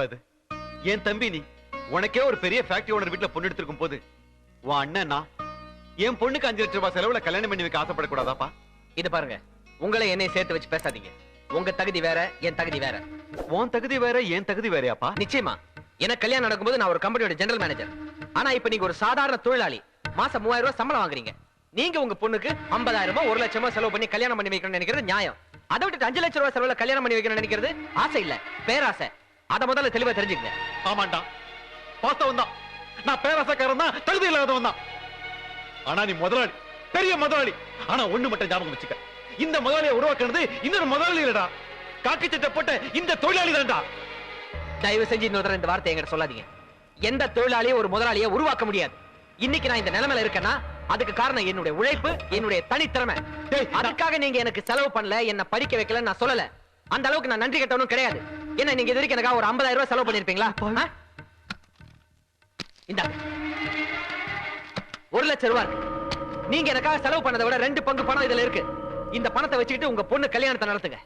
இது என் தம்பி நீ உனக்கே ஒரு பெரிய ஃபேக்டரி ஓனர் வீட்டுல பொண்ணு எடுத்திருக்கும் போது உன் அண்ணன் என் பொண்ணுக்கு 5 லட்சம் ரூபாய் செலவுல கல்யாணம் பண்ணி வைக்க ஆசைப்படக்கூடாதாப்பா? இது பாருங்க, உங்களை என்னை சேர்த்து வச்சு பேசாதீங்க. உங்க தகுதி வேற, என் தகுதி வேற. உன் தகுதி வேற, என் தகுதி வேறையாப்பா? நிச்சயமா. எனக்கு கல்யாணம் நடக்கும்போது நான் ஒரு கம்பெனியோட ஜெனரல் மேனேஜர். ஆனா இப்ப நீங்க ஒரு சாதாரண தொழிலாளி. மாசம் 3000 ரூபாய் சம்பளம் வாங்குறீங்க. நீங்க உங்க பொண்ணுக்கு 50000 ரூபாய் 1 லட்சம் செலவு பண்ணி கல்யாணம் பண்ணி வைக்கணும்னு நினைக்கிறது நியாயம். அதை விட்டு 5 லட்சம் ரூபாய் செலவுல கல்யாணம் பண்ணி வைக்கணும்னு நினைக்கிறது ஆசை இல்ல, பேராசை. அத முதல்ல தெளிவா தெரிஞ்சுக்கங்க. ஆமாண்டா, வாஸ்தவம் தான். நான் பேராசைக்காரன் தான், தகுதி இல்லாதவன் தான். ஆனா நீ முதலாளி, பெரிய முதலாளி. ஆனா ஒண்ணு மட்டும் ஞாபகம் வச்சுக்க, இந்த முதலாளியை உருவாக்குறது இன்னொரு முதலாளி இல்லடா, காக்கி சட்டை போட்ட இந்த தொழிலாளி தான்டா. தயவு செஞ்சு இன்னொரு இந்த வார்த்தை என்கிட்ட சொல்லாதீங்க. எந்த தொழிலாளியும் ஒரு முதலாளியை உருவாக்க முடியாது. இன்னைக்கு நான் இந்த நிலைமையில இருக்கேன்னா அதுக்கு காரணம் என்னுடைய உழைப்பு, என்னுடைய தனித்திறமை. அதுக்காக நீங்க எனக்கு செலவு பண்ணல, என்ன படிக்க வைக்கல நான் சொல்லல. அந்த அளவுக்கு நான் நன்றி கட்டணும் கிடையாது. என்ன நீங்க இது வரைக்கும் எனக்காக ஒரு 50000 ரூபாய் செலவு பண்ணிருப்பீங்களா? இந்த 1 லட்சம் ரூபாய் இருக்கு. நீங்க எனக்காக செலவு பண்ணதை விட 2 பங்கு பணம் இதுல இருக்கு. இந்த பணத்தை வச்சுக்கிட்டு உங்க பொண்ணு கல்யாணத்தை நடத்துங்க.